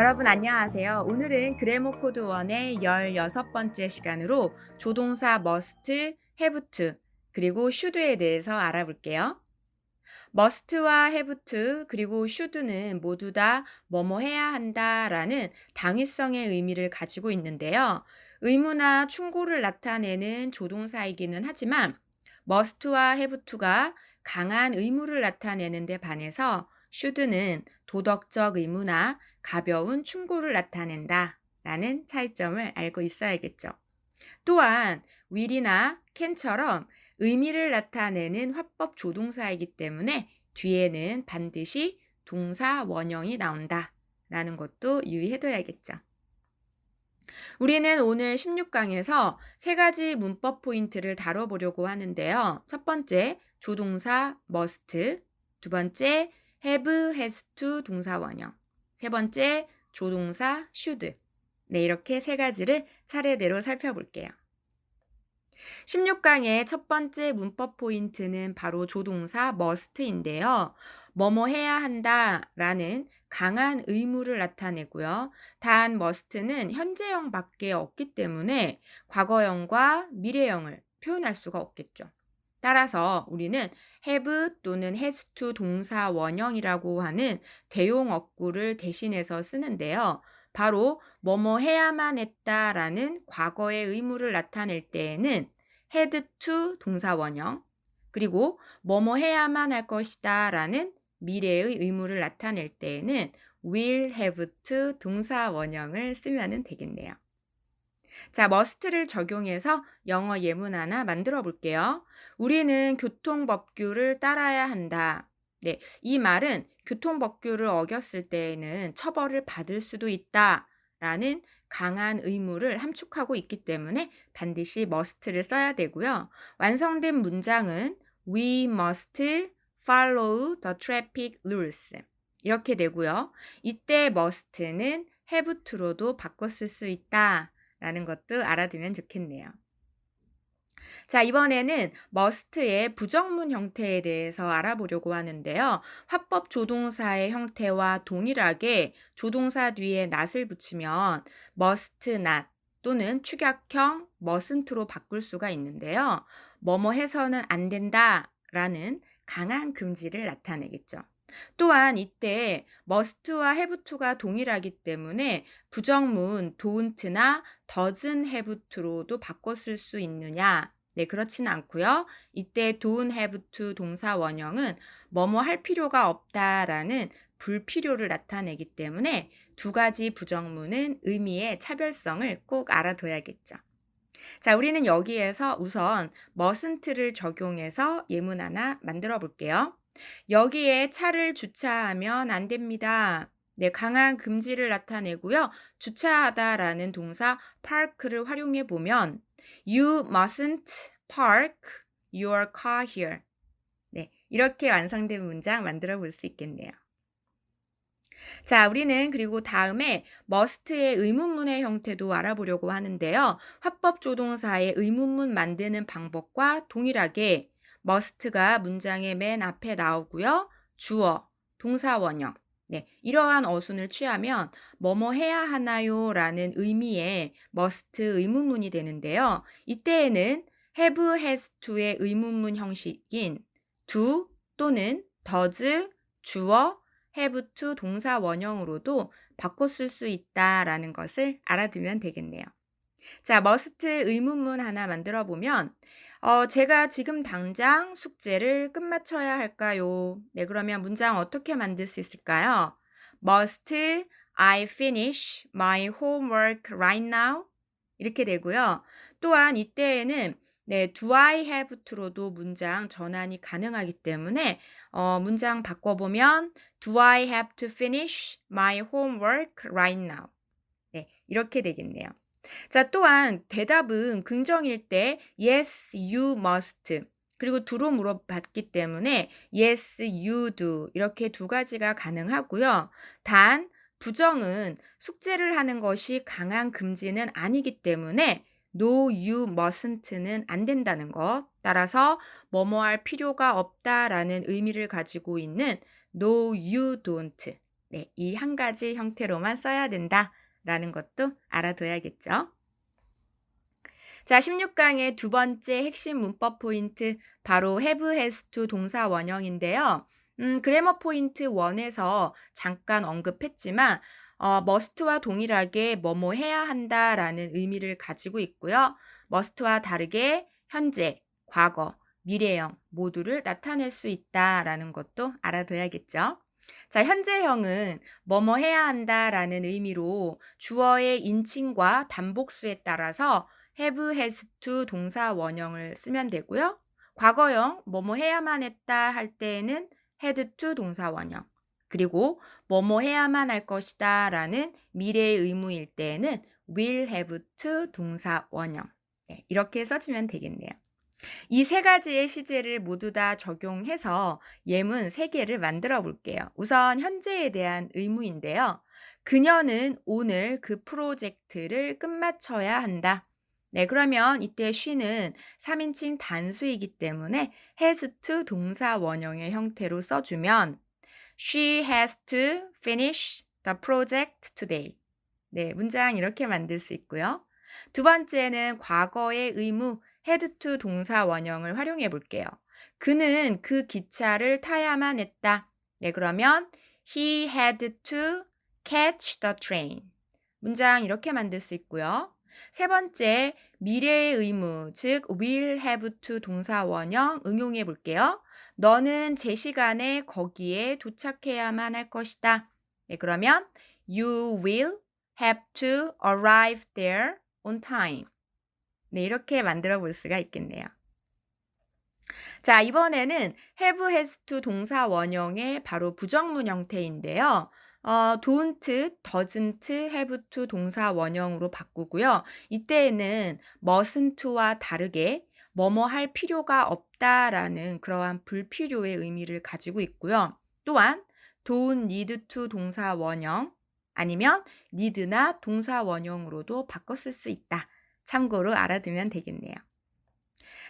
여러분 안녕하세요. 오늘은 그래머 코드 1의 16번째 시간으로 조동사 must, have to, 그리고 should에 대해서 알아볼게요. must와 have to, 그리고 should는 모두 다 뭐뭐 해야 한다라는 당위성의 의미를 가지고 있는데요. 의무나 충고를 나타내는 조동사이기는 하지만 must와 have to가 강한 의무를 나타내는 데 반해서 should는 도덕적 의무나 가벼운 충고를 나타낸다 라는 차이점을 알고 있어야겠죠. 또한 will이나 can처럼 의미를 나타내는 화법 조동사이기 때문에 뒤에는 반드시 동사 원형이 나온다 라는 것도 유의해둬야겠죠. 우리는 오늘 16강에서 세 가지 문법 포인트를 다뤄보려고 하는데요. 첫 번째, 조동사 must, 두 번째, have, has to 동사 원형, 세 번째, 조동사 should. 네, 이렇게 세 가지를 차례대로 살펴볼게요. 16강의 첫 번째 문법 포인트는 바로 조동사 must인데요. 뭐뭐 해야 한다라는 강한 의무를 나타내고요. 단 must는 현재형밖에 없기 때문에 과거형과 미래형을 표현할 수가 없겠죠. 따라서 우리는 have 또는 has to 동사 원형이라고 하는 대용 어구를 대신해서 쓰는데요. 바로 뭐뭐 해야만 했다라는 과거의 의무를 나타낼 때에는 had to 동사 원형, 그리고 뭐뭐 해야만 할 것이다 라는 미래의 의무를 나타낼 때에는 will have to 동사 원형을 쓰면 되겠네요. 자, must를 적용해서 영어 예문 하나 만들어 볼게요. 우리는 교통법규를 따라야 한다. 네, 이 말은 교통법규를 어겼을 때에는 처벌을 받을 수도 있다 라는 강한 의무를 함축하고 있기 때문에 반드시 must를 써야 되고요. 완성된 문장은 We must follow the traffic rules. 이렇게 되고요. 이때 must는 have to로도 바꿔 쓸 수 있다 라는 것도 알아두면 좋겠네요. 자, 이번에는 must의 부정문 형태에 대해서 알아보려고 하는데요. 화법 조동사의 형태와 동일하게 조동사 뒤에 not을 붙이면 must not 또는 축약형 mustn't로 바꿀 수가 있는데요. 뭐뭐 해서는 안 된다라는 강한 금지를 나타내겠죠. 또한 이때 must와 have to가 동일하기 때문에 부정문 don't나 doesn't have to로도 바꿔 쓸 수 있느냐? 네, 그렇지는 않고요. 이때 don't have to 동사 원형은 뭐뭐 할 필요가 없다라는 불필요를 나타내기 때문에 두 가지 부정문은 의미의 차별성을 꼭 알아둬야겠죠. 자, 우리는 여기에서 우선 mustn't를 적용해서 예문 하나 만들어 볼게요. 여기에 차를 주차하면 안 됩니다. 네, 강한 금지를 나타내고요. 주차하다라는 동사 park를 활용해 보면 You mustn't park your car here. 네, 이렇게 완성된 문장 만들어 볼 수 있겠네요. 자, 우리는 그리고 다음에 must의 의문문의 형태도 알아보려고 하는데요. 화법 조동사의 의문문 만드는 방법과 동일하게 must가 문장의 맨 앞에 나오고요. 주어, 동사 원형. 네, 이러한 어순을 취하면 뭐뭐 해야 하나요? 라는 의미의 must 의문문이 되는데요. 이때에는 have, has to의 의문문 형식인 do 또는 does, 주어, have to 동사 원형으로도 바꿔 쓸 수 있다라는 것을 알아두면 되겠네요. 자, must 의문문 하나 만들어 보면 제가 지금 당장 숙제를 끝마쳐야 할까요? 네, 그러면 문장 어떻게 만들 수 있을까요? Must I finish my homework right now? 이렇게 되고요. 또한 이때에는 네, do I have to로도 문장 전환이 가능하기 때문에 문장 바꿔보면 Do I have to finish my homework right now? 네, 이렇게 되겠네요. 자, 또한 대답은 긍정일 때 yes, you must. 그리고 do로 물어봤기 때문에 yes, you do. 이렇게 두 가지가 가능하고요. 단 부정은 숙제를 하는 것이 강한 금지는 아니기 때문에 no, you mustn't는 안 된다는 것. 따라서 뭐뭐 할 필요가 없다라는 의미를 가지고 있는 no, you don't. 네, 이 한 가지 형태로만 써야 된다라는 것도 알아둬야겠죠. 자, 16강의 두 번째 핵심 문법 포인트 바로 have, has to 동사 원형인데요. 그래머 포인트 1에서 잠깐 언급했지만 must와 동일하게 뭐뭐 해야 한다라는 의미를 가지고 있고요. must와 다르게 현재, 과거, 미래형 모두를 나타낼 수 있다라는 것도 알아둬야겠죠. 자, 현재형은 뭐뭐 해야 한다라는 의미로 주어의 인칭과 단복수에 따라서 have, has to 동사 원형을 쓰면 되고요. 과거형 뭐뭐 해야만 했다 할 때에는 had to 동사 원형. 그리고 뭐뭐 해야만 할 것이다 라는 미래의 의무일 때에는 will have to 동사 원형. 네, 이렇게 써주면 되겠네요. 이 세 가지의 시제를 모두 다 적용해서 예문 3개를 만들어 볼게요. 우선 현재에 대한 의무인데요. 그녀는 오늘 그 프로젝트를 끝마쳐야 한다. 네, 그러면 이때 she는 3인칭 단수이기 때문에 has to 동사 원형의 형태로 써주면 she has to finish the project today. 네, 문장 이렇게 만들 수 있고요. 두 번째는 과거의 의무 had to 동사 원형을 활용해 볼게요. 그는 그 기차를 타야만 했다. 네, 그러면 he had to catch the train. 문장 이렇게 만들 수 있고요. 세 번째, 미래의 의무, 즉 will have to 동사 원형 응용해 볼게요. 너는 제 시간에 거기에 도착해야만 할 것이다. 네, 그러면 you will have to arrive there on time. 네, 이렇게 만들어 볼 수가 있겠네요. 자, 이번에는 have, has to 동사 원형의 바로 부정문 형태인데요. don't, doesn't have to 동사 원형으로 바꾸고요. 이때에는 mustn't와 다르게 뭐뭐 할 필요가 없다라는 그러한 불필요의 의미를 가지고 있고요. 또한 don't need to 동사 원형 아니면 need나 동사 원형으로도 바꿔 쓸 수 있다. 참고로 알아두면 되겠네요.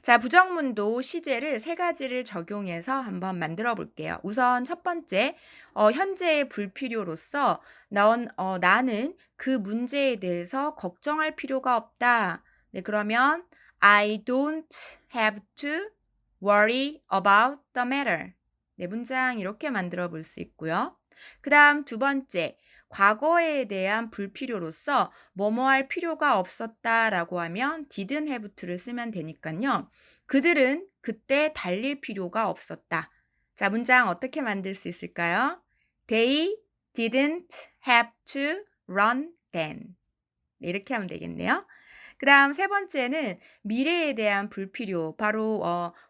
자, 부정문도 시제를 3가지를 적용해서 한번 만들어 볼게요. 우선 첫 번째, 현재의 불필요로서 나는 그 문제에 대해서 걱정할 필요가 없다. 네, 그러면 I don't have to worry about the matter. 네, 문장 이렇게 만들어 볼 수 있고요. 그 다음 두 번째, 과거에 대한 불필요로서 뭐뭐 할 필요가 없었다라고 하면 didn't have to를 쓰면 되니까요. 그들은 그때 달릴 필요가 없었다. 자, 문장 어떻게 만들 수 있을까요? They didn't have to run then. 네, 이렇게 하면 되겠네요. 그 다음 세 번째는 미래에 대한 불필요, 바로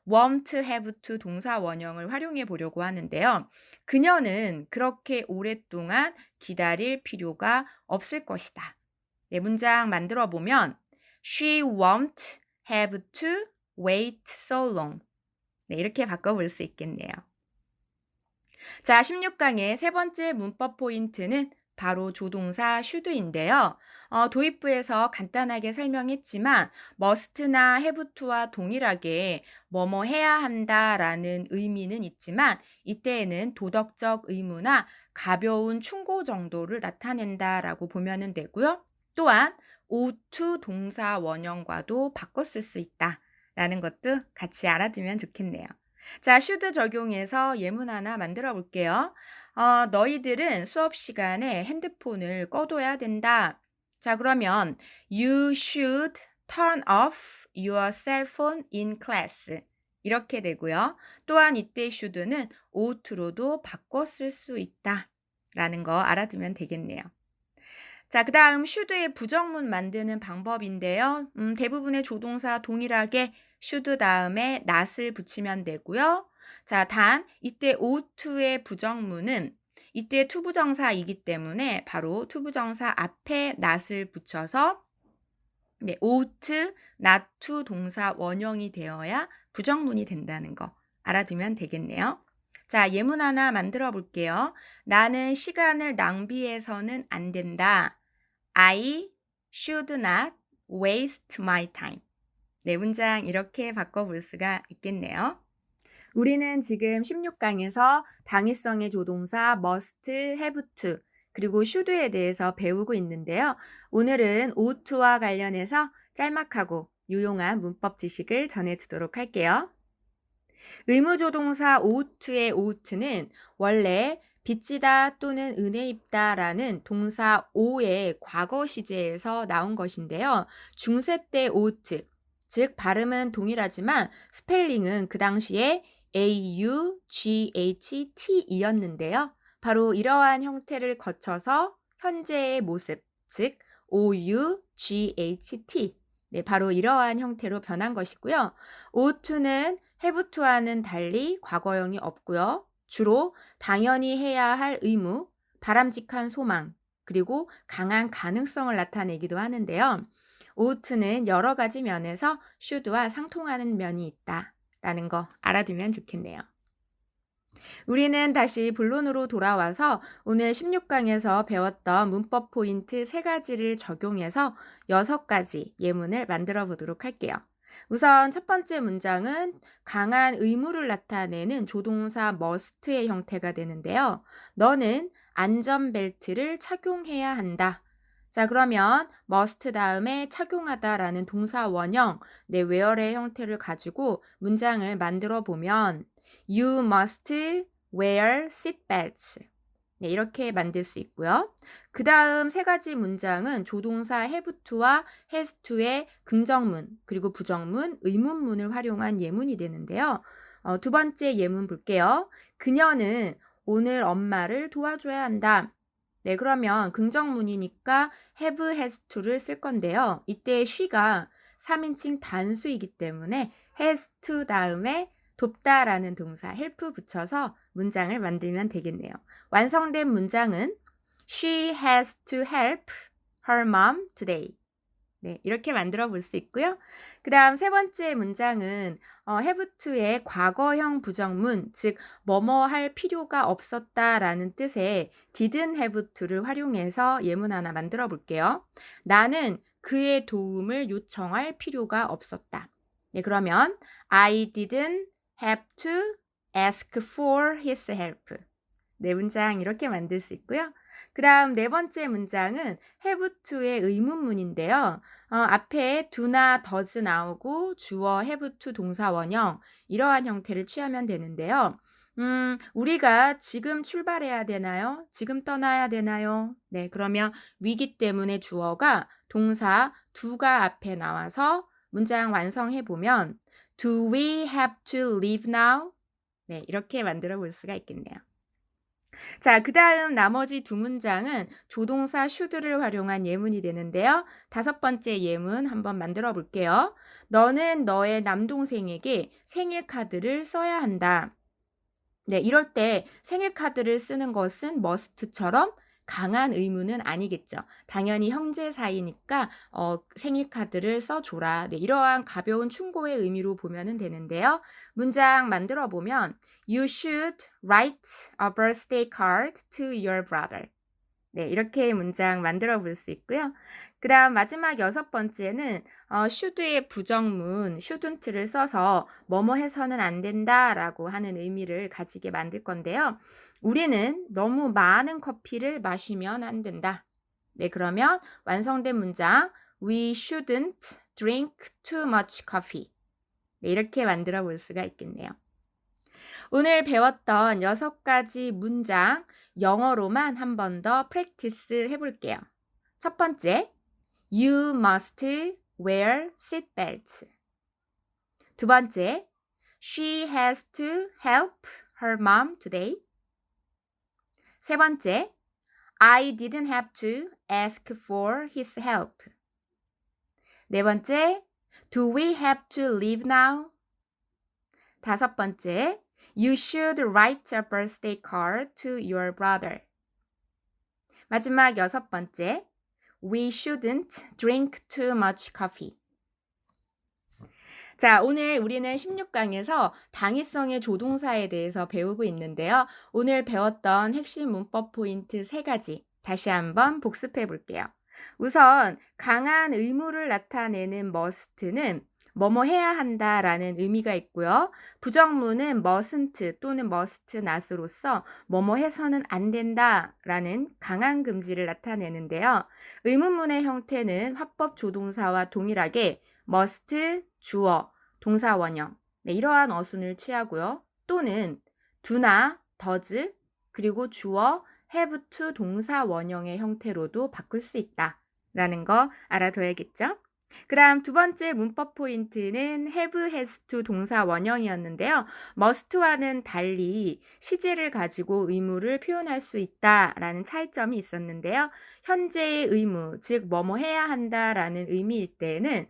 won't have to 동사 원형을 활용해 보려고 하는데요. 그녀는 그렇게 오랫동안 기다릴 필요가 없을 것이다. 네, 문장 만들어 보면 She won't have to wait so long. 네, 이렇게 바꿔볼 수 있겠네요. 자, 16강의 세 번째 문법 포인트는 바로 조동사 should인데요. 도입부에서 간단하게 설명했지만 must나 have to와 동일하게 뭐뭐 해야 한다라는 의미는 있지만 이때에는 도덕적 의무나 가벼운 충고 정도를 나타낸다라고 보면 되고요. 또한 ought to 동사 원형과도 바꿔 쓸 수 있다라는 것도 같이 알아두면 좋겠네요. 자, should 적용해서 예문 하나 만들어 볼게요. 너희들은 수업 시간에 핸드폰을 꺼둬야 된다. 자, 그러면 you should turn off your cell phone in class. 이렇게 되고요. 또한 이때 should는 ought로도 바꿔 쓸 수 있다. 라는 거 알아두면 되겠네요. 자, 그 다음 should의 부정문 만드는 방법인데요. 대부분의 조동사 동일하게 should 다음에 not을 붙이면 되고요. 자, 단 이때 ought to의 부정문은 이때 투부정사이기 때문에 바로 투부정사 앞에 not을 붙여서 네, ought, not to 동사 원형이 되어야 부정문이 된다는 거 알아두면 되겠네요. 자, 예문 하나 만들어 볼게요. 나는 시간을 낭비해서는 안 된다. I should not waste my time. 네, 문장 이렇게 바꿔볼 수가 있겠네요. 우리는 지금 16강에서 당위성의 조동사 must, have to, 그리고 should에 대해서 배우고 있는데요. 오늘은 ought to와 관련해서 짤막하고 유용한 문법 지식을 전해주도록 할게요. 의무조동사 ought to의 ought는 원래 빚지다 또는 은혜 입다라는 동사 o의 과거 시제에서 나온 것인데요. 중세 때 ought, 즉 발음은 동일하지만 스펠링은 그 당시에 aughtt이었는데요. 바로 이러한 형태를 거쳐서 현재의 모습, 즉 ought, 네, 바로 이러한 형태로 변한 것이고요. ought to는 have to와는 달리 과거형이 없고요. 주로 당연히 해야 할 의무, 바람직한 소망, 그리고 강한 가능성을 나타내기도 하는데요. ought to는 여러 가지 면에서 should와 상통하는 면이 있다라는 거 알아두면 좋겠네요. 우리는 다시 본론으로 돌아와서 오늘 16강에서 배웠던 문법 포인트 3가지를 적용해서 6가지 예문을 만들어 보도록 할게요. 우선 첫 번째 문장은 강한 의무를 나타내는 조동사 must의 형태가 되는데요. 너는 안전벨트를 착용해야 한다. 자, 그러면 must 다음에 착용하다라는 동사 원형, wear의 형태를 가지고 문장을 만들어 보면 You must wear seatbelts. 네, 이렇게 만들 수 있고요. 그 다음 3가지 문장은 조동사 have to와 has to의 긍정문, 그리고 부정문, 의문문을 활용한 예문이 되는데요. 두 번째 예문 볼게요. 그녀는 오늘 엄마를 도와줘야 한다. 네, 그러면 긍정문이니까 have, has to를 쓸 건데요. 이때 she가 3인칭 단수이기 때문에 has to 다음에 돕다라는 동사 help 붙여서 문장을 만들면 되겠네요. 완성된 문장은 She has to help her mom today. 네, 이렇게 만들어 볼 수 있고요. 그 다음 3번째 문장은 have to의 과거형 부정문, 즉 뭐뭐 할 필요가 없었다라는 뜻의 didn't have to를 활용해서 예문 하나 만들어 볼게요. 나는 그의 도움을 요청할 필요가 없었다. 네, 그러면 I didn't have to ask for his help. 네, 문장 이렇게 만들 수 있고요. 그 다음 4번째 문장은 have to의 의문문인데요. 앞에 do나 does 나오고 주어 have to 동사 원형, 이러한 형태를 취하면 되는데요. 우리가 지금 출발해야 되나요? 지금 떠나야 되나요? 네, 그러면 위기 때문에 주어가 동사 do가 앞에 나와서 문장 완성해 보면 Do we have to leave now? 네, 이렇게 만들어 볼 수가 있겠네요. 자, 그 다음 나머지 2문장은 조동사 should를 활용한 예문이 되는데요. 5번째 예문 한번 만들어 볼게요. 너는 너의 남동생에게 생일 카드를 써야 한다. 네, 이럴 때 생일 카드를 쓰는 것은 must처럼 강한 의무는 아니겠죠. 당연히 형제 사이니까 생일 카드를 써줘라. 네, 이러한 가벼운 충고의 의미로 보면 되는데요. 문장 만들어 보면 You should write a birthday card to your brother. 네, 이렇게 문장 만들어 볼 수 있고요. 그 다음 마지막 6번째는 should의 부정문 shouldn't를 써서 뭐뭐 해서는 안 된다라고 하는 의미를 가지게 만들 건데요. 우리는 너무 많은 커피를 마시면 안 된다. 네, 그러면 완성된 문장 We shouldn't drink too much coffee. 네, 이렇게 만들어 볼 수가 있겠네요. 오늘 배웠던 6가지 문장 영어로만 한 번 더 프랙티스 해볼게요. 첫 번째, You must wear seatbelts. 두 번째, She has to help her mom today. 세 번째, I didn't have to ask for his help. 네 번째, Do we have to leave now? 다섯 번째, You should write a birthday card to your brother. 마지막 6번째, We shouldn't drink too much coffee. 자, 오늘 우리는 16강에서 당위성의 조동사에 대해서 배우고 있는데요. 오늘 배웠던 핵심 문법 포인트 3가지 다시 한번 복습해 볼게요. 우선 강한 의무를 나타내는 must는 뭐뭐 해야 한다라는 의미가 있고요. 부정문은 mustn't 또는 must not으로서 뭐뭐 해서는 안 된다라는 강한 금지를 나타내는데요. 의문문의 형태는 화법 조동사와 동일하게 must, 주어, 동사 원형, 네, 이러한 어순을 취하고요. 또는 do나 does, 그리고 주어 have to 동사 원형의 형태로도 바꿀 수 있다라는 거 알아둬야겠죠? 그다음 두 번째 문법 포인트는 have, has to 동사 원형이었는데요. must와는 달리 시제를 가지고 의무를 표현할 수 있다라는 차이점이 있었는데요. 현재의 의무, 즉 뭐뭐 해야 한다라는 의미일 때는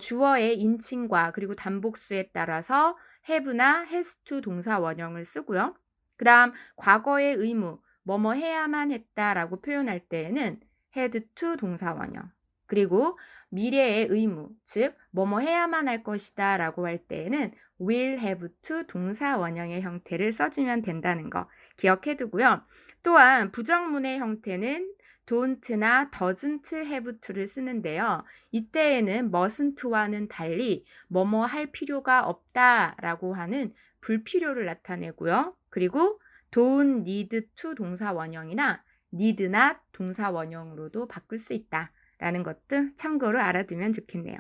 주어의 인칭과 그리고 단복수에 따라서 have나 has to 동사 원형을 쓰고요. 그다음 과거의 의무, 뭐뭐 해야만 했다라고 표현할 때에는 had to 동사 원형. 그리고 미래의 의무, 즉 뭐뭐 해야만 할 것이다 라고 할 때에는 will have to 동사 원형의 형태를 써주면 된다는 거 기억해 두고요. 또한 부정문의 형태는 don't나 doesn't have to를 쓰는데요. 이때에는 mustn't와는 달리 뭐뭐 할 필요가 없다라고 하는 불필요를 나타내고요. 그리고 don't need to 동사 원형이나 need not 동사 원형으로도 바꿀 수 있다. 라는 것도 참고로 알아두면 좋겠네요.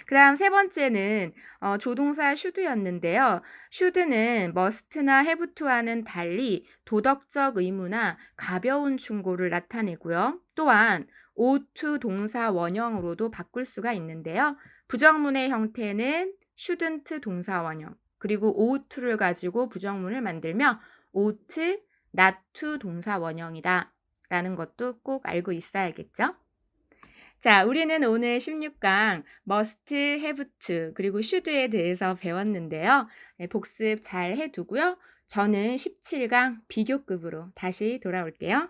그 다음 세 번째는 조동사 should였는데요. should는 must나 have to와는 달리 도덕적 의무나 가벼운 충고를 나타내고요. 또한 ought to 동사 원형으로도 바꿀 수가 있는데요. 부정문의 형태는 shouldn't 동사 원형, 그리고 ought to를 가지고 부정문을 만들며 ought not to 동사 원형이다 라는 것도 꼭 알고 있어야겠죠? 자, 우리는 오늘 16강 must, have to, 그리고 should에 대해서 배웠는데요. 네, 복습 잘 해두고요. 저는 17강 비교급으로 다시 돌아올게요.